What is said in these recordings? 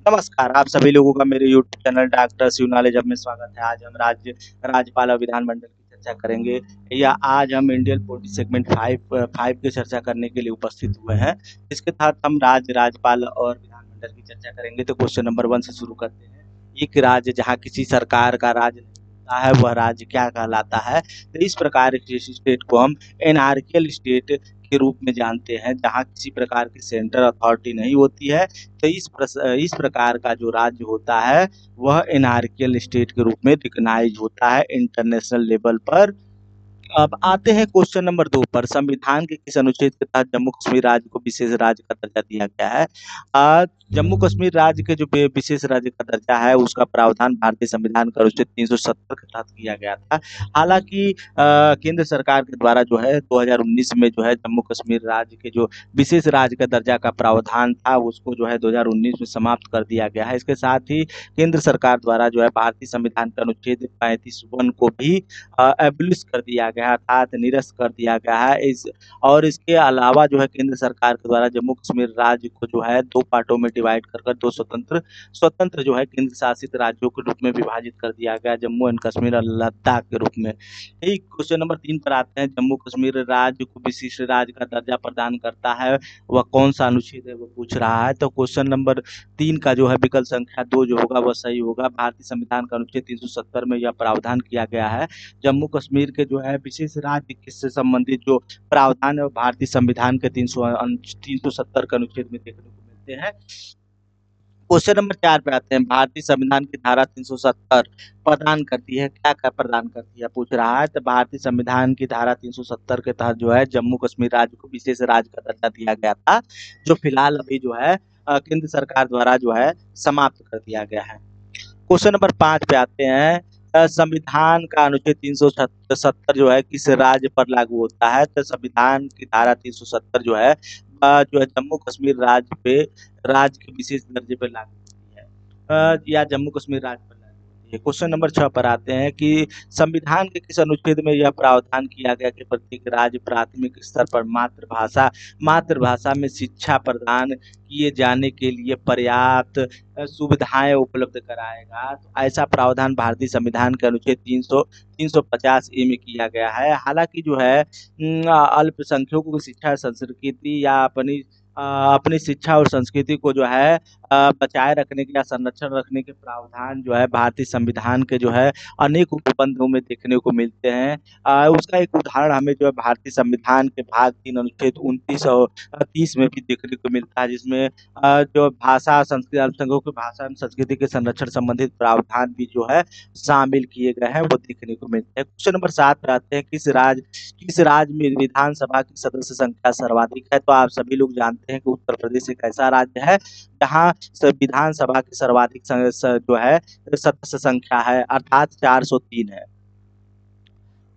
नमस्कार, आप सभी लोगों का मेरे YouTube channel doctor Shiv knowledge hub में स्वागत है। आज हम राज्यपाल और विधानमंडल की चर्चा करेंगे या आज हम इंडियन पॉलिटी सेगमेंट 5 की चर्चा करने के लिए उपस्थित हुए हैं। इसके तहत हम राज्यपाल और विधानमंडल की चर्चा करेंगे। तो क्वेश्चन नंबर 1 से शुरू करते हैं। एक राज्य जहाँ किसी सरकार का राज नहीं होता है, वह राज्य क्या कहलाता है? तो इस प्रकार के स्टेट को हम एनार्कियल स्टेट के रूप में जानते हैं, जहाँ किसी प्रकार की सेंट्रल अथॉरिटी नहीं होती है। तो इस प्रकार का जो राज्य होता है वह एनार्कियल स्टेट के रूप में रिकॉग्नाइज होता है इंटरनेशनल लेवल पर। अब आते हैं क्वेश्चन नंबर 2 पर। संविधान के किस अनुच्छेद के तहत जम्मू कश्मीर राज्य को विशेष राज्य का दर्जा दिया गया है? जम्मू कश्मीर राज्य के जो विशेष राज्य का दर्जा है उसका प्रावधान भारतीय संविधान का अनुच्छेद 370 के तहत किया गया था। हालांकि केंद्र सरकार के द्वारा जो है 2019 में जो है जम्मू कश्मीर राज्य के जो विशेष राज्य का दर्जा का प्रावधान था उसको जो है 2019 में समाप्त कर दिया गया है। इसके साथ ही केंद्र सरकार द्वारा जो है भारतीय संविधान का अनुच्छेद 35(1) को भी एबलिश कर दिया गया, अर्थात निरस्त कर दिया गया है। इसके अलावा जो है केंद्र सरकार के द्वारा जम्मू कश्मीर राज्य को जो है 2 पार्टों में डिवाइड कर 2 स्वतंत्र स्वतंत्र जो है केंद्र शासित राज्यों के रूप में विभाजित कर दिया गया, जम्मू एंड कश्मीर और लद्दाख के रूप में। यही क्वेश्चन नंबर 3 पर आते हैं। जम्मू कश्मीर राज्य को विशिष्ट राज्य का दर्जा प्रदान करता है, वह कौन सा अनुच्छेद है वो पूछ रहा है। तो क्वेश्चन नंबर 3 का जो है विकल्प संख्या 2 जो होगा वह सही होगा। भारतीय संविधान का अनुच्छेद 370 में यह प्रावधान किया गया है। जम्मू कश्मीर के जो है विशेष राज्य से संबंधित जो प्रावधान है वो भारतीय संविधान के 370 के अनुच्छेद में देखने को मिलते हैं। क्वेश्चन नंबर 4 पे आते हैं। भारतीय संविधान की धारा 370 प्रदान करती है, क्या-क्या प्रदान करती है पूछ रहा है। तो भारतीय संविधान की धारा 370 के तहत जो है जम्मू कश्मीर राज्य को विशेष राज्य का दर्जा दिया गया था, जो फिलहाल अभी जो है केंद्र सरकार द्वारा जो है समाप्त कर दिया गया है। क्वेश्चन नंबर 5 पे आते हैं। संविधान का अनुच्छेद 370 जो है किस राज्य पर लागू होता है? तो संविधान की धारा 370 जो है जम्मू कश्मीर राज्य के विशेष दर्जे पर लागू होती है, या जम्मू कश्मीर राज्य पर लागू होती है। क्वेश्चन नंबर 6 पर आते हैं कि संविधान के किस अनुच्छेद में यह प्रावधान किया गया कि प्रत्येक राज्य प्राथमिक स्तर पर मातृभाषा में शिक्षा प्रदान किए जाने के लिए पर्याप्त सुविधाएं उपलब्ध कराएगा। तो ऐसा प्रावधान भारतीय संविधान के अनुच्छेद 350 ए में किया गया है। हालांकि जो है अल्पसंख्यकों की शिक्षा संस्कृति या अपनी शिक्षा और संस्कृति को जो है बचाए रखने के या संरक्षण रखने के प्रावधान जो है भारतीय संविधान के जो है अनेक उपबंधों में देखने को मिलते हैं। उसका एक उदाहरण हमें जो है भारतीय संविधान के भाग 3 अनुच्छेद 29 और 30 में भी देखने को मिलता है, जिसमें जो भाषा संस्कृति अल्पसंख्यकों की भाषा एवं संस्कृति के संरक्षण संबंधित प्रावधान भी जो है शामिल किए गए हैं, वो देखने को मिलते हैं। क्वेश्चन नंबर 7 पे आते हैं। किस राज्य में विधानसभा की सदस्य संख्या सर्वाधिक है? तो आप सभी लोग जानते हैं कि उत्तर प्रदेश एक ऐसा राज्य है जहाँ विधानसभा की सर्वाधिक जो है सदस्य संख्या है, अर्थात 403 है।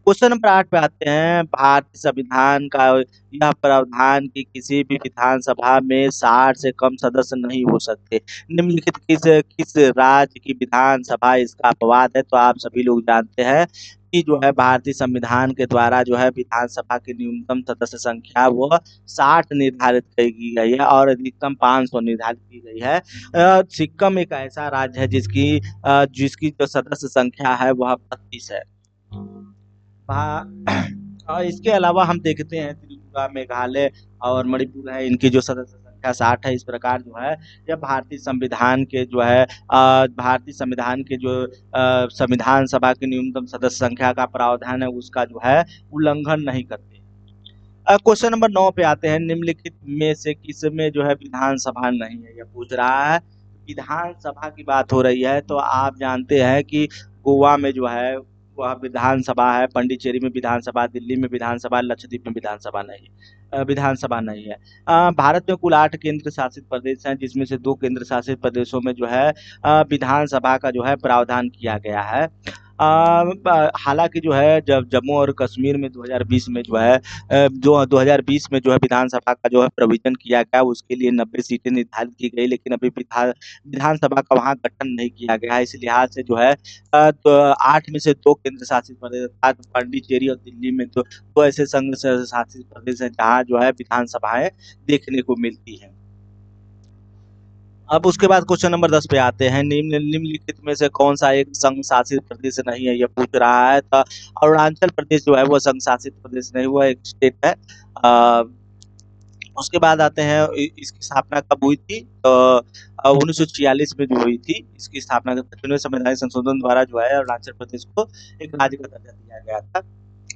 क्वेश्चन नंबर 8 पे आते हैं। भारतीय संविधान का यह प्रावधान कि किसी भी विधानसभा में 60 से कम सदस्य नहीं हो सकते। निम्नलिखित किस किस राज्य की विधानसभा इसका अपवाद है? तो आप सभी लोग जानते हैं कि जो है भारतीय संविधान के द्वारा जो है विधानसभा की न्यूनतम सदस्य संख्या वह 60 निर्धारित की गई है और अधिकतम 500 निर्धारित की गई है। सिक्किम एक ऐसा राज्य है जिसकी जो सदस्य संख्या है वह 32 है। और इसके अलावा हम देखते हैं त्रिपुरा, मेघालय और मणिपुर है, इनकी जो सदस्य संख्या 60 है। इस प्रकार जो है यह भारतीय संविधान के जो संविधान सभा की न्यूनतम सदस्य संख्या का प्रावधान है उसका जो है उल्लंघन नहीं करते। क्वेश्चन नंबर 9 पे आते हैं। निम्नलिखित में से किस में जो है विधानसभा नहीं है, यह पूछ रहा है। विधानसभा की बात हो रही है तो आप जानते हैं कि गोवा में जो है वह विधानसभा है, पंडिचेरी में विधानसभा, दिल्ली में विधानसभा, लक्षद्वीप में विधानसभा नहीं है। भारत में कुल 8 केंद्र शासित प्रदेश हैं, जिसमें से 2 केंद्र शासित प्रदेशों में जो है विधानसभा का जो है प्रावधान किया गया है। हालांकि जो है जब जम्मू और कश्मीर में 2020 में जो है जो 2020 में जो है विधानसभा का जो है प्रोविजन किया गया, उसके लिए 90 सीटें निर्धारित की गई, लेकिन अभी विधानसभा का वहाँ गठन नहीं किया गया है। इस लिहाज से जो है तो 8 में से 2 केंद्र शासित प्रदेश अर्थात पांडिचेरी और दिल्ली में तो 2 ऐसे संघ शासित प्रदेश हैं जहाँ जो है विधानसभाएं देखने को मिलती हैं। अब उसके बाद क्वेश्चन नंबर 10 पे आते हैं। निम्नलिखित में से कौन सा एक संघ शासित प्रदेश नहीं है, ये पूछ रहा है। तो अरुणाचल प्रदेश जो है वो संघ शासित प्रदेश नहीं, वो एक स्टेट है। अ, उसके बाद आते हैं इसकी स्थापना कब हुई थी, तो 1946 में जो हुई थी इसकी स्थापना, 55वें संवैधानिक संशोधन द्वारा जो है अरुणाचल प्रदेश को एक राज्य का दर्जा दिया गया था।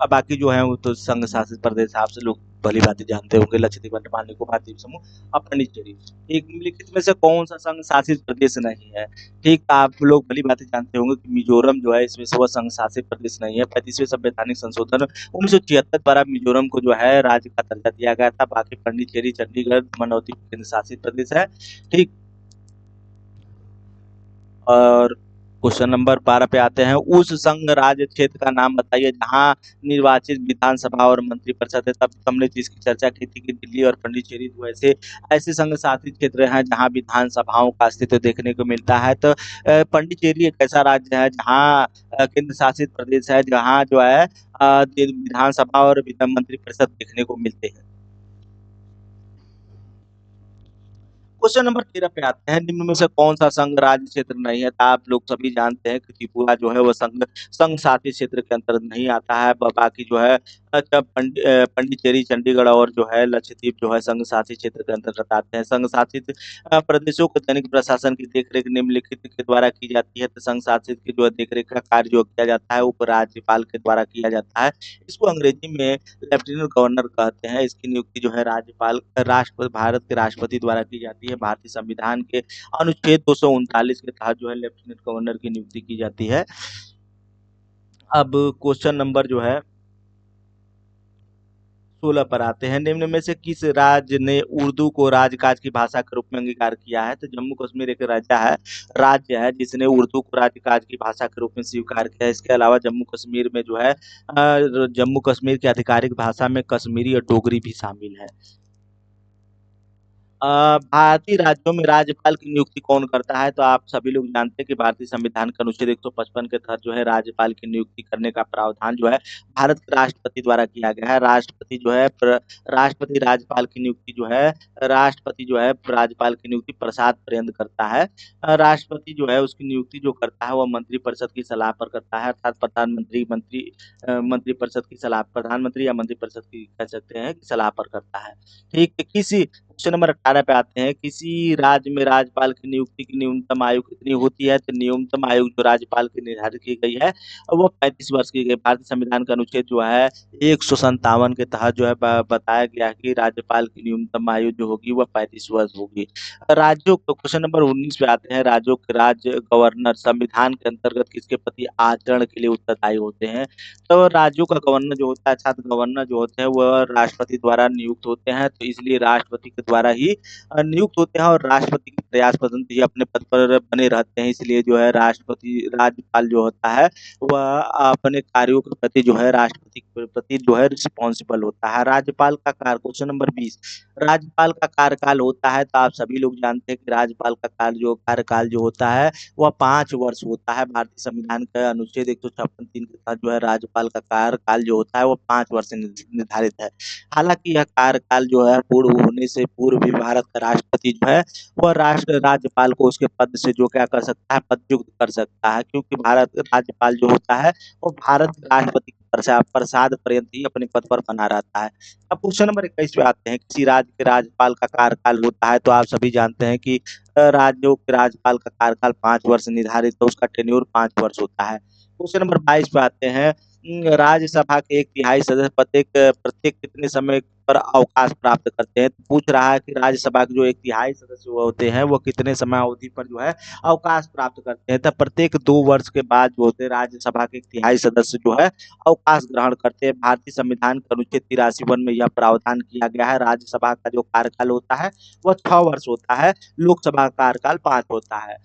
अब बाकी जो है वो तो संघ शासित प्रदेश आप से लोग भली भांति जानते होंगे, लक्षद्वीप, अंडमान निकोबार द्वीप समूह और पांडिचेरी। एक निम्नलिखित में से कौन सा संघ शासित प्रदेश नहीं है? ठीक, आप लोग भली भांति जानते होंगे कि मिजोरम जो है इसमें से वह संघ शासित प्रदेश नहीं है। 35वें संवैधानिक संशोधन 1976 द्वारा मिजोरम को जो है राज्य का दर्जा दिया गया था। बाकी पांडिचेरी, चंडीगढ़, मनौती केंद्र शासित प्रदेश है। ठीक, और क्वेश्चन नंबर 12 पे आते हैं। उस संघ राज्य क्षेत्र का नाम बताइए जहां निर्वाचित विधानसभा और मंत्रिपरिषद है। तब हमने जिसकी चर्चा की थी कि दिल्ली और पांडिचेरी जो ऐसे ऐसे संघ शासित क्षेत्र हैं जहां विधानसभाओं का अस्तित्व देखने को मिलता है। तो पांडिचेरी एक ऐसा राज्य है जहां केंद्र शासित प्रदेश है जहां जो है विधानसभा और विधान मंत्रिपरिषद देखने को मिलते हैं। क्वेश्चन नंबर 13 पे आते हैं। निम्न में से कौन सा संघ राज्य क्षेत्र नहीं है? तो आप लोग सभी जानते हैं कि त्रिपुरा जो है वो संघ संघ शासित क्षेत्र के अंतर्गत नहीं आता है। बाकी जो है पंडिचेरी, चंडीगढ़ और जो है लक्षद्वीप जो है संघ शासित क्षेत्र के अंतर्गत आते हैं। संघ शासित प्रदेशों को दैनिक प्रशासन की देखरेख निम्नलिखित के द्वारा की जाती है। तो संघ शासित की जो है देखरेख का कार्य जो किया जाता है उपराज्यपाल के द्वारा किया जाता है। इसको अंग्रेजी में लेफ्टिनेंट गवर्नर कहते हैं। इसकी नियुक्ति जो है राज्यपाल राष्ट्रपति भारत के राष्ट्रपति द्वारा की जाती है। भारतीय संविधान के अनुच्छेद 239 के तहत जो है लेफ्टिनेंट गवर्नर की नियुक्ति की जाती है। अब क्वेश्चन नंबर जो है 16 पर आते हैं। निम्न में से किस राज्य ने उर्दू को राजकाज की भाषा के रूप में अंगीकार किया है? तो जम्मू कश्मीर एक राज्य है जिसने उर्दू को राजकाज की भाषा के रूप में स्वीकार किया है। इसके अलावा जम्मू कश्मीर में जो है जम्मू कश्मीर की आधिकारिक भाषा में कश्मीरी और डोगरी भी शामिल है। भारतीय राज्यों में राज्यपाल की नियुक्ति कौन करता है? तो आप सभी लोग जानते हैं कि भारतीय संविधान के अनुच्छेद 155 के तहत जो है राज्यपाल की नियुक्ति करने का प्रावधान जो है भारत के राष्ट्रपति द्वारा किया गया है। राष्ट्रपति राज्यपाल की नियुक्ति जो है राज्यपाल की नियुक्ति प्रसाद पर्यंत करता है। राष्ट्रपति जो है उसकी नियुक्ति जो करता है वह मंत्रिपरिषद की सलाह पर करता है, अर्थात मंत्रिपरिषद की सलाह, प्रधानमंत्री या मंत्रिपरिषद की कह सकते हैं कि सलाह पर करता है। ठीक है, किसी क्वेश्चन नंबर 18 पे आते हैं। किसी राज्य में राज्यपाल की नियुक्ति की न्यूनतम आयु कितनी होती है? तो न्यूनतम आयु जो राज्यपाल की निर्धारित की गई है वो 35 वर्ष की गई। भारतीय संविधान का अनुच्छेद जो है 157 के तहत जो है बताया गया है कि राज्यपाल की न्यूनतम आयु जो होगी वह 35 वर्ष होगी। राज्यों को क्वेश्चन नंबर 19 पे आते हैं। राज्यों के राज्य गवर्नर संविधान के अंतर्गत किसके प्रति आचरण के लिए उत्तरदायी होते हैं? तो राज्यों का गवर्नर जो होता है, छात्र गवर्नर जो होते हैं वह राष्ट्रपति द्वारा नियुक्त होते हैं। तो इसलिए राष्ट्रपति के द्वारा ही नियुक्त होते हैं और राष्ट्रपति के प्रयास पर्यंत ही अपने पद पर बने रहते हैं। इसलिए जो है राज्यपाल जो होता है वह अपने कार्यों के प्रति जो है राष्ट्रपति के प्रति जो है रिस्पॉन्सिबल होता है। राज्यपाल का कार्य क्वेश्चन नंबर 20। राज्यपाल का कार्यकाल होता है, तो आप सभी लोग जानते हैं कि राज्यपाल का कार्यकाल जो होता है वह 5 वर्ष होता है। भारतीय संविधान का अनुच्छेद 156(3) के तहत जो है राज्यपाल का कार्यकाल जो होता है वो 5 वर्ष से निर्धारित है। हालांकि यह कार्यकाल जो है पूर्ण होने से पूर्व भी भारत का राष्ट्रपति जो है वह राज्यपाल को उसके पद से जो क्या कर सकता है, पदच्युत कर सकता है, क्योंकि भारत राज्यपाल जो होता है वो भारत के राष्ट्रपति के प्रसाद पर्यंत ही अपने पद पर बना रहता है। अब क्वेश्चन नंबर 21 पे आते हैं। किसी राज्य के राज्यपाल का कार्यकाल होता है, तो आप सभी जानते हैं कि राज्यों के राज्यपाल का कार्यकाल 5 वर्ष निर्धारित, तो उसका टेन्योर 5 वर्ष होता है। क्वेश्चन नंबर 22 पे आते हैं। राज्यसभा के 1/3 सदस्य प्रत्येक प्रत्येक कितने समय पर अवकाश प्राप्त करते हैं? तो पूछ रहा है कि राज्यसभा के जो 1/3 सदस्य होते हैं वो कितने समय अवधि पर जो है अवकाश प्राप्त करते हैं? तो प्रत्येक 2 वर्ष के बाद जो होते हैं राज्यसभा के 1/3 सदस्य जो है अवकाश ग्रहण करते हैं। भारतीय संविधान के अनुच्छेद 83 में यह प्रावधान किया गया है। राज्यसभा का जो कार्यकाल होता है वह 6 वर्ष होता है, लोकसभा का कार्यकाल 5 होता है।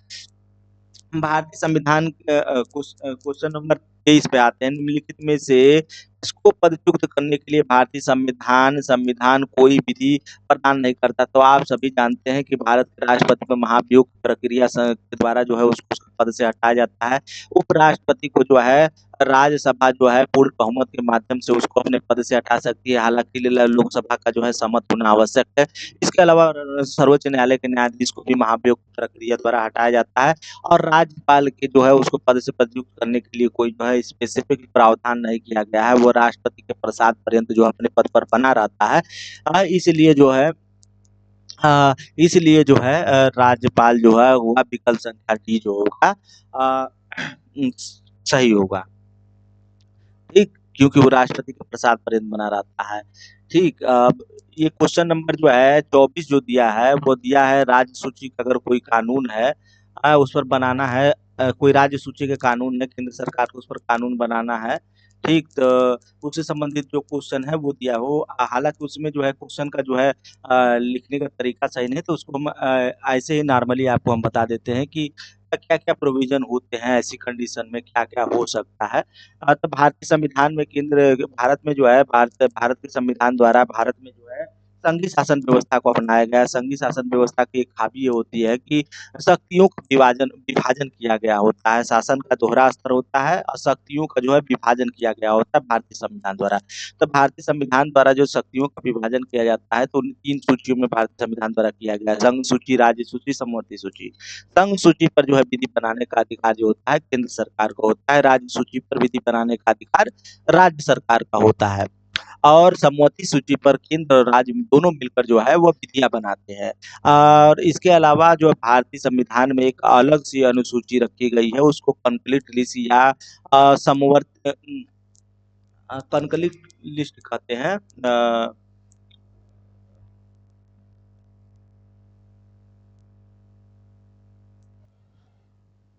भारतीय संविधान क्वेश्चन नंबर 23 पे आते हैं। निम्नलिखित में से इसको पदच्युत करने के लिए भारतीय संविधान कोई विधि प्रदान नहीं करता। तो आप सभी जानते हैं कि भारत के राष्ट्रपति को महाभियोग प्रक्रिया के द्वारा जो है उसको पद से हटाया जाता है। उपराष्ट्रपति को जो है राज्यसभा जो है पूर्ण बहुमत के माध्यम से उसको अपने पद से हटा सकती है, हालाँकि लोकसभा का जो है सहमत होना आवश्यक है। इसके अलावा सर्वोच्च न्यायालय के न्यायाधीश को भी महाभियोग प्रक्रिया द्वारा हटाया जाता है और राज्यपाल के जो है उसको पद से पदच्युत करने के लिए कोई जो है स्पेसिफिक प्रावधान नहीं किया गया है। वो राष्ट्रपति के प्रसाद पर्यंत जो अपने पद पर बना रहता है। इसलिए जो है इसलिए जो है राज्यपाल जो है वह विकल्प संख्या डी जो होगा अ, सही होगा। ठीक, क्योंकि वो राष्ट्रपति के प्रसाद पर्यंत बना रहता है। ठीक, अब ये क्वेश्चन नंबर जो है 24 जो दिया है, वो दिया है राज्य सूची का अगर कोई कानून है उस पर बनाना है कोई राज्य सूची के कानून है, केंद्र सरकार को उस पर कानून बनाना है। ठीक, तो उससे संबंधित जो क्वेश्चन है वो दिया हो हालाँकि उसमें जो है क्वेश्चन का जो है लिखने का तरीका सही नहीं तो उसको हम ऐसे ही नॉर्मली आपको हम बता देते हैं कि क्या-क्या प्रोविज़न होते हैं ऐसी कंडीशन में क्या-क्या हो सकता है। तो भारतीय संविधान में भारत में जो है भारत के संविधान द्वारा भारत में जो है संघीय शासन व्यवस्था को अपनाया गया है। संघीय शासन व्यवस्था की एक ख़ामी ये होती है कि शक्तियों का विभाजन किया गया होता है। शासन का दोहरा स्तर होता है और शक्तियों का जो है विभाजन किया गया होता है भारतीय संविधान द्वारा। तो भारतीय संविधान द्वारा जो शक्तियों का विभाजन किया जाता है तो उन 3 सूचियों में भारतीय संविधान द्वारा किया गया है। संघ सूची, राज्य सूची, समवर्ती सूची। संघ सूची पर जो है विधि बनाने का अधिकार जो होता है केंद्र सरकार को होता है, राज्य सूची पर विधि बनाने का अधिकार राज्य सरकार का होता है और समवर्ती सूची पर केंद्र और राज्य दोनों मिलकर जो है वो विधियाँ बनाते हैं। और इसके अलावा जो भारतीय संविधान में एक अलग सी अनुसूची रखी गई है उसको कॉन्फ्लिक्ट लिस्ट या कॉन्फ्लिक्ट लिस्ट कहते हैं।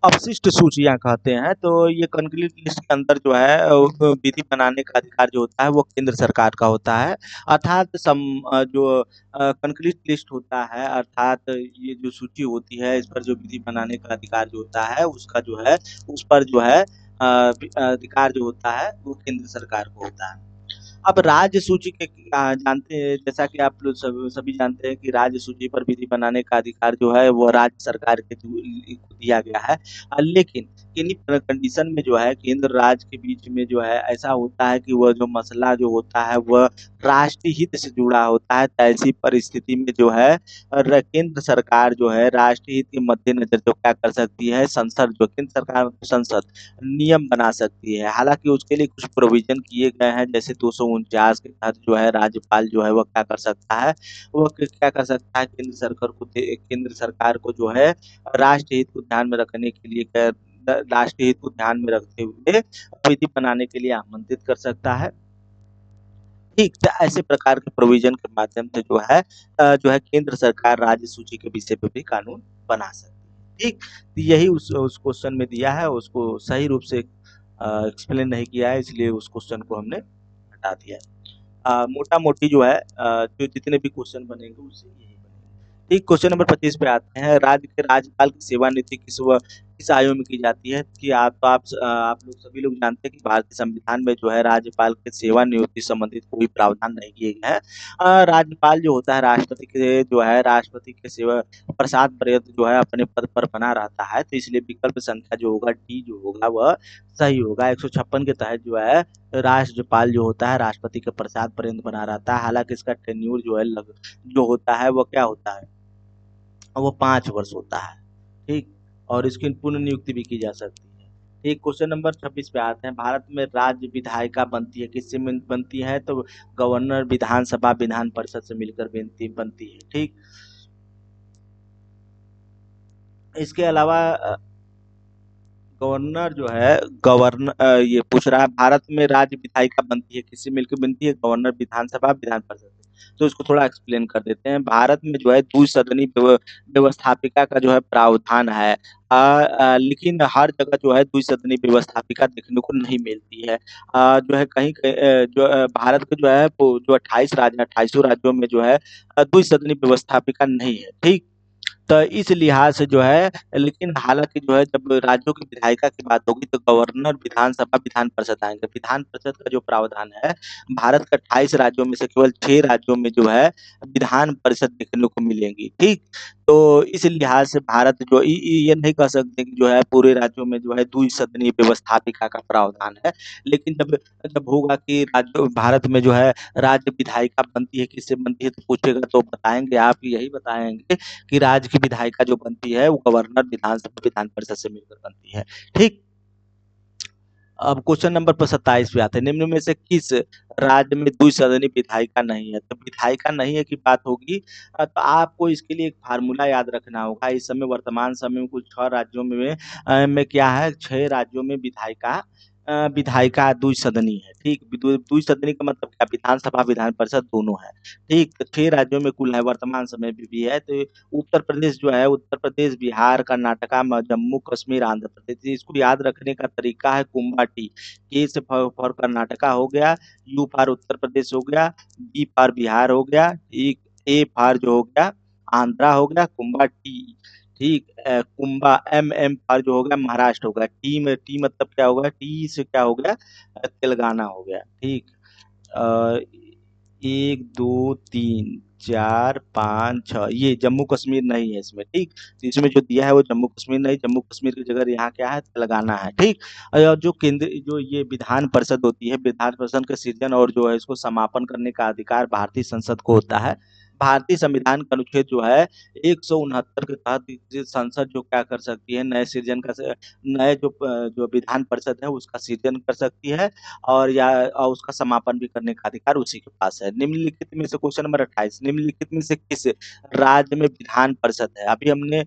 अपशिष्ट सूचियाँ कहते हैं, तो ये कॉन्क्रीट लिस्ट के अंदर जो है विधि बनाने का अधिकार जो होता है वो केंद्र सरकार का होता है। अर्थात जो कॉन्क्रीट लिस्ट होता है अर्थात ये जो सूची होती है इस पर जो विधि बनाने का अधिकार जो होता है उसका जो है उस पर जो है अधिकार जो होता है वो केंद्र सरकार को होता है। अब राज्य सूची के जानते हैं जैसा कि आप लोग सभी जानते हैं कि राज्य सूची पर विधि बनाने का अधिकार जो है वो राज्य सरकार के को दिया गया है। लेकिन किन्हीं कंडीशन में जो है केंद्र राज्य के बीच में जो है ऐसा होता है कि वह जो मसला जो होता है वह राष्ट्रीय हित से जुड़ा होता है। तो ऐसी परिस्थिति में जो है केंद्र सरकार जो है राष्ट्रीय हित के मद्देनज़र जो क्या कर सकती है संसद जो केंद्र सरकार संसद नियम बना सकती है। हालाँकि उसके लिए कुछ प्रोविज़न किए गए हैं जैसे 249 के तहत जो है राज्यपाल जो है वो क्या कर सकता है, वो क क्या कर सकता है केंद्र सरकार को जो है राष्ट्रीय हित को ध्यान में रखने के लिए राष्ट्रीय हित को ध्यान में रखते हुए विधि बनाने के लिए आमंत्रित कर सकता है। ठीक, तो ऐसे प्रकार के प्रोविज़न के माध्यम से जो है केंद्र सरकार राज्य सूची के विषय पे भी कानून बना सकती है। ठीक, तो यही उस क्वेश्चन में दिया है, उसको सही रूप से एक्सप्लेन नहीं किया है इसलिए उस क्वेश्चन को हमने हटा दिया है। मोटा-मोटी जो है जो जितने भी क्वेश्चन बनेंगे उससे यही बनेंगे। ठीक, क्वेश्चन नंबर 25 पे आते हैं। राज्य के राज्यपाल की सेवानिवृत्ति किस आयु में की जाती है? कि आप लोग सभी लोग जानते हैं कि भारतीय संविधान में जो है राज्यपाल के सेवानिवृत्ति संबंधित कोई प्रावधान नहीं किए गए हैं। राज्यपाल जो होता है राष्ट्रपति के सेवा प्रसाद पर्यंत जो है अपने पद पर बना रहता है, तो इसलिए विकल्प संख्या जो होगा डी जो होगा वह सही होगा। 156 के तहत जो है राज्यपाल जो होता है राष्ट्रपति के प्रसाद पर्यंत बना रहता है। हालाँकि इसका टेन्यूर जो होता है वो क्या होता है? वो 5 वर्ष होता है, ठीक? और इसकी पुनर्नियुक्ति भी की जा सकती है। ठीक, क्वेश्चन नंबर 26 पे आते हैं। भारत में राज्य विधायिका बनती है, किससे बनती है? तो गवर्नर, विधानसभा, विधान परिषद से मिलकर बनती है, ठीक? इसके अलावा गवर्नर जो है ये पूछ रहा है भारत में राज्य विधायिका बनती है, किससे मिलकर बनती है? गवर्नर, विधानसभा, विधान परिषद से। तो इसको थोड़ा एक्सप्लेन कर देते हैं। भारत में जो है द्विसदनी व्यवस्थापिका का जो है प्रावधान है। लेकिन हर जगह जो है द्विसदनी व्यवस्थापिका देखने को नहीं मिलती है। जो है भारत के जो है वो जो 28 राज्य हैं, 28 राज्यों में जो है द्विसदनी व्यवस्थापिका नहीं है, ठीक? तो इस लिहाज से जो है, लेकिन हालाँकि जो है जब राज्यों की विधायिका की बात होगी तो गवर्नर, विधानसभा, विधान परिषद आएँगे। विधान परिषद का जो प्रावधान है, भारत के 28 राज्यों में से केवल 6 राज्यों में जो है विधान परिषद देखने को मिलेंगी, ठीक? तो इस लिहाज से भारत जो ये नहीं कह सकते कि जो है पूरे राज्यों में जो है द्विसदनीय व्यवस्थापिका का प्रावधान है। लेकिन जब जब होगा कि राज्यों भारत में जो है राज्य विधायिका बनती है, किससे बनती है तो पूछेगा तो बताएँगे आप, यही बताएँगे कि राज्य की विधायिका जो बनती है वो गवर्नर, विधानसभा, विधान परिषद से मिलकर बनती है। ठीक? अब क्वेश्चन नंबर पर 27 पे आते हैं। निम्न में से किस राज्य में द्विसदनीय विधायिका नहीं है? तो विधायिका नहीं है की बात होगी, तो आपको इसके लिए एक फार्मूला याद रखना होगा। इस समय वर्तमान समय में कुल 6 राज्यों में क्या है, 6 राज्यों में विधायिका द्विसदनीय है, ठीक? द्विसदनीय का मतलब क्या, विधानसभा, विधान परिषद दोनों है, ठीक? तो 6 राज्यों में कुल है, वर्तमान समय में भी है। तो उत्तर प्रदेश जो है, उत्तर प्रदेश, बिहार, कर्नाटका, जम्मू कश्मीर, आंध्र प्रदेश। तो इसको याद रखने का तरीका है कुम्बाटी। के से फॉर कर्नाटका हो गया, यू फॉर उत्तर प्रदेश हो गया, बी फॉर बिहार हो गया, ठीक, ए फॉर जो हो गया आंध्रा हो गया, कुम्बाटी, ठीक। कुंभा, एम फॉर जो हो गया महाराष्ट्र हो गया, टी मतलब क्या होगा, टी से क्या हो गया, तेलंगाना हो गया, ठीक। अ, 1, 2, 3, 4, 5, 6 ये जम्मू कश्मीर नहीं है इसमें, ठीक। तो इसमें जो दिया है वो जम्मू कश्मीर नहीं, जम्मू कश्मीर की जगह यहाँ क्या है, तेलंगाना है, ठीक। और जो केंद्र जो ये विधान परिषद होती है, विधान परिषद का सृजन और जो है इसको समापन करने का अधिकार भारतीय संसद को होता है। भारतीय संविधान का अनुच्छेद जो है 169 के तहत ये संसद जो क्या कर सकती है, नए जो विधान परिषद है उसका सृजन कर सकती है, और उसका समापन भी करने का अधिकार उसी के पास है। निम्नलिखित में से क्वेश्चन नंबर 28, निम्नलिखित में से किस राज्य में विधान परिषद है? अभी हमने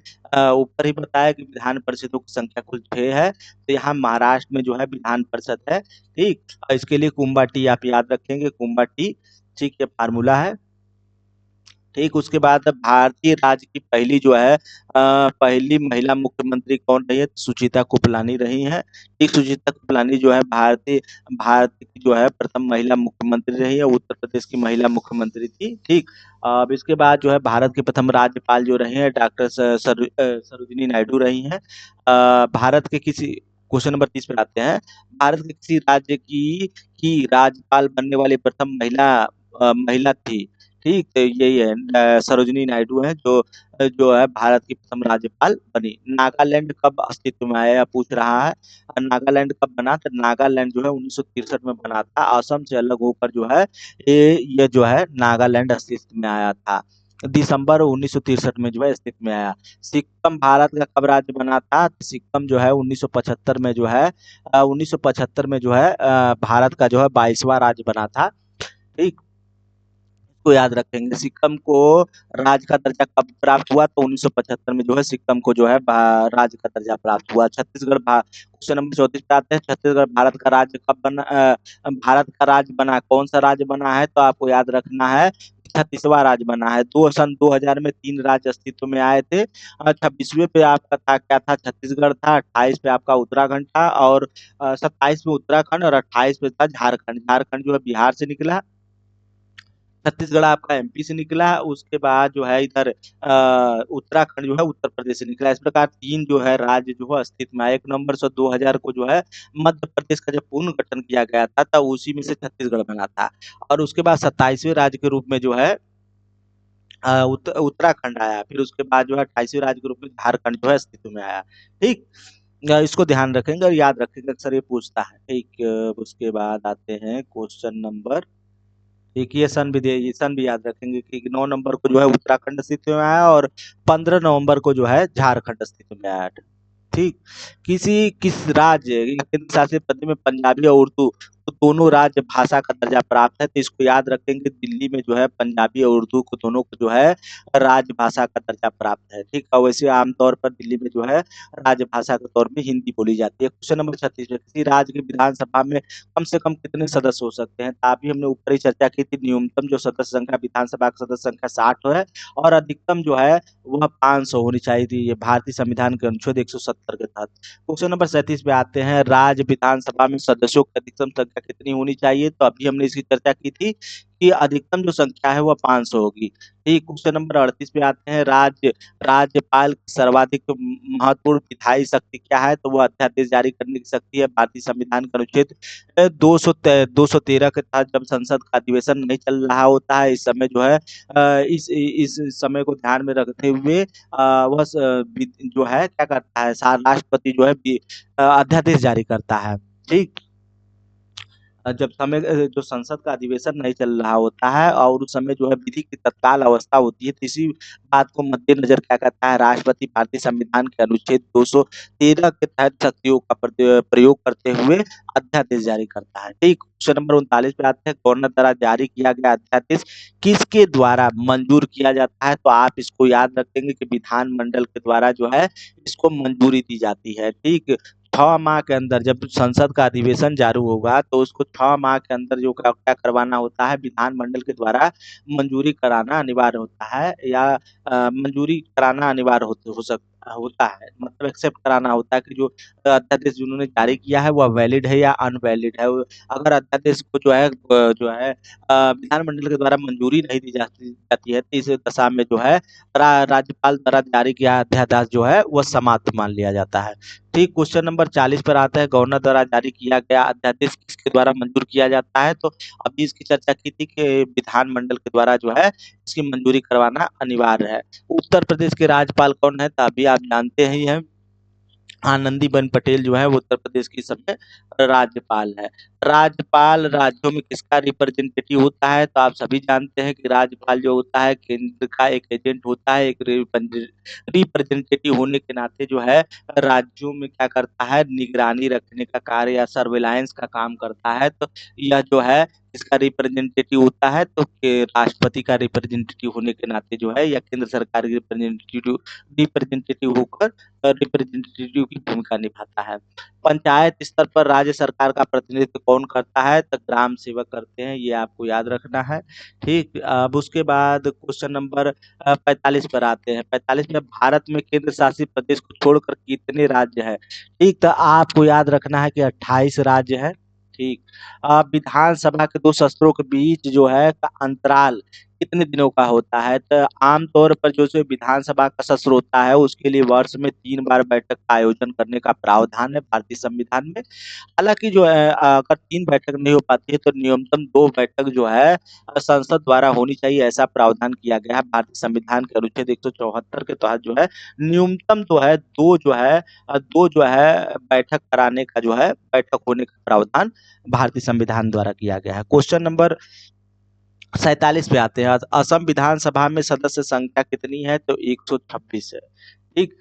ऊपर ही बताया कि विधान परिषदों की संख्या कुल 6 है, तो यहाँ महाराष्ट्र में जो है विधान परिषद है, ठीक। और इसके लिए कुम्बाटी आप याद रखेंगे, कुम्बाटी, ठीक, ये फार्मूला है। ठीक, उसके बाद भारतीय राज्य की पहली जो है पहली महिला मुख्यमंत्री कौन रही है? तो सुचिता कृपलानी रही हैं। ठीक, सुचिता कृपलानी जो है भारत की जो है प्रथम महिला मुख्यमंत्री रही है, उत्तर प्रदेश की महिला मुख्यमंत्री थी, ठीक। अब इसके बाद जो है भारत के प्रथम राज्यपाल जो रहे हैं डॉक्टर सरोजिनी नायडू रही हैं। भारत के किसी क्वेश्चन नंबर 30 पे आते हैं। भारत के किसी राज्य की राज्यपाल बनने वाली प्रथम महिला थी। ठीक, तो यही है सरोजिनी नायडू हैं जो है भारत की प्रथम राज्यपाल बनी। नागालैंड कब अस्तित्व में आया पूछ रहा है। नागालैंड कब बना? तो नागालैंड जो है 1963 में बना था। असम से अलग होकर जो है ये जो है नागालैंड अस्तित्व में आया था। दिसंबर 1963 में जो है अस्तित्व में आया। सिक्किम भारत का कब राज्य बना था? तो सिक्किम जो है 1975 में जो है 1975 में जो है भारत का जो है 22वां राज्य बना था। ठीक, को याद रखेंगे। सिक्किम को राज्य का दर्जा कब प्राप्त हुआ? तो 1975 में जो है सिक्किम को जो है राज्य का दर्जा प्राप्त हुआ। छत्तीसगढ़ क्वेश्चन नंबर 34 पे आते हैं। छत्तीसगढ़ भारत का राज्य कब बना? भारत का राज्य बना, कौन सा राज्य बना है? तो आपको याद रखना है 36वां राज्य बना है। सन 2000 में 3 राज्य अस्तित्व में आए थे। 26वें पे आपका था क्या था? छत्तीसगढ़ था। 28 पे आपका उत्तराखंड था, और 27 में उत्तराखंड, और 28 पे था झारखंड। झारखंड जो है बिहार से निकला, छत्तीसगढ़ आपका एमपी से निकला, उसके बाद जो है इधर उत्तराखंड जो है उत्तर प्रदेश से निकला। इस प्रकार 3 जो है राज्य जो है अस्तित्व में आए। 1 नवंबर सन 2000 को जो है मध्य प्रदेश का जब पुनर्गठन किया गया था, तब उसी में से छत्तीसगढ़ बना था। और उसके बाद 27वें राज्य के रूप में जो है उत्तराखंड आया। फिर उसके बाद जो है 28वें राज्य के रूप में झारखंड जो है अस्तित्व में आया। ठीक, इसको ध्यान रखेंगे और याद रखेंगे, अक्सर ये पूछता है। ठीक, उसके बाद आते हैं क्वेश्चन नंबर, एक ये सन भी याद रखेंगे कि 9 नवंबर को जो है उत्तराखंड अस्तित्व में आया, और 15 नवंबर को जो है झारखंड अस्तित्व में आया। ठीक, किस राज्य या केंद्र शासित प्रदेश में पंजाबी और उर्दू तो दोनों राज्य भाषा का दर्जा प्राप्त है? तो इसको याद रखेंगे, दिल्ली में जो है पंजाबी और उर्दू को दोनों को जो है राजभाषा का दर्जा प्राप्त है। ठीक, और वैसे आमतौर पर दिल्ली में जो है राजभाषा के तौर पे हिंदी बोली जाती है। क्वेश्चन नंबर 36 में किसी राज्य की विधानसभा में कम से कम कितने सदस्य हो सकते हैं? तो अभी हमने ऊपर ही चर्चा की थी, न्यूनतम जो सदस्य संख्या विधानसभा की सदस्य संख्या 60 है, और अधिकतम जो है वह 500 होनी चाहिए थी, ये भारतीय संविधान के अनुच्छेद 170 के तहत। क्वेश्चन नंबर 37 पे आते हैं। राज्य विधानसभा में सदस्यों की अधिकतम संख्या संख्या कितनी होनी चाहिए? तो अभी हमने इसकी चर्चा की थी कि अधिकतम जो संख्या है वह 500 होगी। ठीक, क्वेश्चन नंबर 38 पे आते हैं। राज्यपाल की सर्वाधिक महत्वपूर्ण विधायी शक्ति क्या है? तो वो अध्यादेश जारी करने की शक्ति है। भारतीय संविधान के अनुच्छेद 213 के तहत जब संसद का अधिवेशन नहीं चल रहा होता है, इस समय जो है इस समय को ध्यान में रखते हुए वह जो है क्या करता है, राष्ट्रपति जो है अध्यादेश जारी करता है। ठीक, जब समय जो संसद का अधिवेशन नहीं चल रहा होता है और उस समय जो है विधि की तत्काल अवस्था होती है, तो इसी बात को मद्देनजर क्या करता है, राष्ट्रपति भारतीय संविधान के अनुच्छेद 213 के तहत शक्तियों का प्रयोग करते हुए अध्यादेश जारी करता है। ठीक, क्वेश्चन नंबर 39 पे आते हैं। गवर्नर द्वारा जारी किया गया अध्यादेश किसके द्वारा मंजूर किया जाता है? तो आप इसको याद रखेंगे कि विधानमंडल के द्वारा जो है इसको मंजूरी दी जाती है। ठीक, 6 माह के अंदर जब संसद का अधिवेशन चालू होगा तो उसको 6 माह के अंदर जो क्या क्या करवाना होता है, विधानमंडल के द्वारा मंजूरी कराना अनिवार्य होता है, या मंजूरी कराना अनिवार्य होता है, मतलब एक्सेप्ट कराना होता है कि जो अध्यादेश जिन्होंने जारी किया है वह वैलिड है या अनवैलिड है। अगर अध्यादेश को विधानमंडल के द्वारा मंजूरी नहीं दी जाती है, तो इस दशा में जो है राज्यपाल द्वारा जारी किया अध्यादेश जो है वह समाप्त मान लिया जाता है। ठीक, क्वेश्चन नंबर 40 पर आता है। गवर्नर द्वारा जारी किया गया अध्यादेश किसके द्वारा मंजूर किया जाता है? तो अभी इसकी चर्चा की थी कि विधानमंडल के द्वारा जो है इसकी मंजूरी करवाना अनिवार्य है। उत्तर प्रदेश के राज्यपाल कौन है? तो अभी आप जानते ही हैं, आनंदीबेन पटेल जो है वो उत्तर प्रदेश की इस समय राज्यपाल है। राज्यपाल राज्यों में किसका रिप्रेजेंटेटिव होता है? तो आप सभी जानते हैं कि राज्यपाल जो होता है केंद्र का एक एजेंट होता है, एक रिप्रेजेंटेटिव होने के नाते जो है राज्यों में क्या करता है, निगरानी रखने का कार्य या सर्विलांस का काम करता है। तो यह जो है इसका रिप्रेजेंटेटिव होता है, तो राष्ट्रपति का रिप्रेजेंटेटिव होने के नाते जो है या केंद्र सरकार के रिप्रेजेंटेटिव रिप्रेजेंटेटिव होकर रिप्रेजेंटेटिव की भूमिका निभाता है। पंचायत स्तर पर राज्य सरकार का प्रतिनिधित्व कौन करता है? तो ग्राम सेवक करते हैं, ये आपको याद रखना है। ठीक, अब उसके बाद क्वेश्चन नंबर 45 पर आते हैं। 45 में भारत में केंद्र शासित प्रदेश को छोड़कर कितने राज्य हैं? ठीक, तो आपको याद रखना है कि 28 राज्य है। ठीक, विधानसभा के दो सत्रों के बीच जो है का अंतराल कितने दिनों का होता है? तो आमतौर पर जो विधानसभा का सत्र होता है उसके लिए वर्ष में 3 बार बैठक का आयोजन करने का प्रावधान है भारतीय संविधान में। हालाँकि जो है अगर 3 बैठक नहीं हो पाती है तो न्यूनतम 2 बैठक जो है संसद द्वारा होनी चाहिए, ऐसा प्रावधान किया गया है भारतीय संविधान के अनुच्छेद 174 के तहत जो है न्यूनतम जो है 2 जो है बैठक होने का प्रावधान भारतीय संविधान द्वारा किया गया है। क्वेश्चन नंबर 47 पे आते हैं। असम विधानसभा में सदस्य संख्या कितनी है? तो 126 है। ठीक,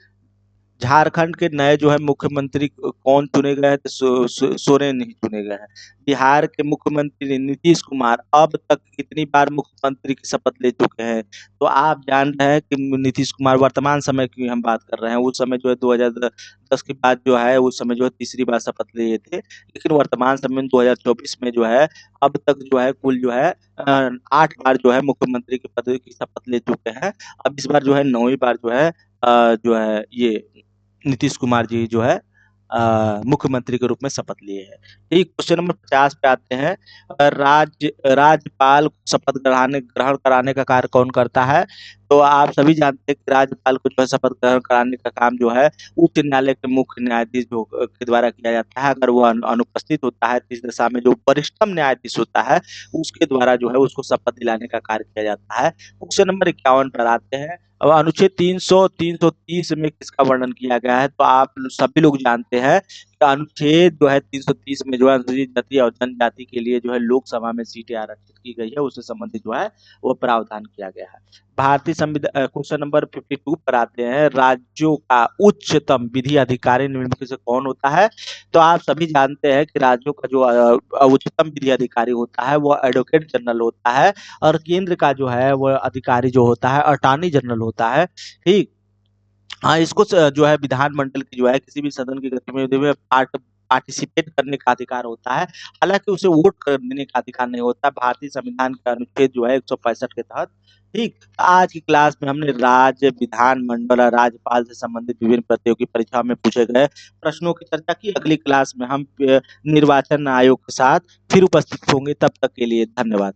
झारखंड के नए जो है मुख्यमंत्री कौन चुने गए हैं? तो सोरेन ही चुने गए हैं। बिहार के मुख्यमंत्री नीतीश कुमार अब तक कितनी बार मुख्यमंत्री की शपथ ले चुके हैं? तो आप जान रहे हैं कि नीतीश कुमार वर्तमान समय की हम बात कर रहे हैं, उस समय जो है 2010 के बाद जो है उस समय जो है तीसरी बार शपथ लिए थे, लेकिन वर्तमान समय में 2024 में जो है अब तक जो है कुल जो है 8 बार जो है मुख्यमंत्री के पद की शपथ ले चुके हैं। अब इस बार जो है 9वीं बार जो है ये नीतीश कुमार जी जो है मुख्यमंत्री के रूप में शपथ लिए हैं। ठीक, क्वेश्चन नंबर 50 पे आते हैं। राज्यपाल को शपथ ग्रहण कराने का कार्य कौन करता है? तो आप सभी जानते हैं कि राज्यपाल को जो है शपथ ग्रहण कराने का काम जो है उच्च न्यायालय के मुख्य न्यायाधीश के द्वारा किया जाता है। अगर वो अनुपस्थित होता है तो इस दशा में जो वरिष्ठतम न्यायाधीश होता है उसके द्वारा जो है उसको शपथ दिलाने का कार्य किया जाता है। क्वेश्चन नंबर 51 पर आते हैं। अब अनुच्छेद 330 में किसका वर्णन किया गया है? तो आप सभी लोग जानते हैं कि अनुच्छेद जो है 330 में जो है अनुसूचित जाति और जनजाति के लिए जो है लोकसभा में सीटें आरक्षित की गई है, उससे संबंधित जो है वो प्रावधान किया गया है। भारतीय संविधान क्वेश्चन नंबर 52 पर आते हैं। राज्यों का उच्चतम विधि अधिकारी निम्नलिखित से कौन होता है? तो आप सभी जानते हैं कि राज्यों का जो उच्चतम विधि अधिकारी होता है वो एडवोकेट जनरल होता है, और केंद्र का जो है वो अधिकारी जो होता है अटॉर्नी जनरल होता है। ठीक, हाँ, इसको जो है विधानमंडल की जो है किसी भी सदन की गतिविधि में पार्ट पार्टिसिपेट करने का अधिकार होता है। हालाँकि उसे वोट देने का अधिकार नहीं होता। भारतीय संविधान का अनुच्छेद जो है 165 के तहत, ठीक। आज की क्लास में हमने राज्य, विधानमंडल और राज्यपाल से संबंधित विभिन्न प्रतियोगी परीक्षाओं में पूछे गए प्रश्नों की चर्चा की। अगली क्लास में हम निर्वाचन आयोग के साथ फिर उपस्थित होंगे। तब तक के लिए धन्यवाद।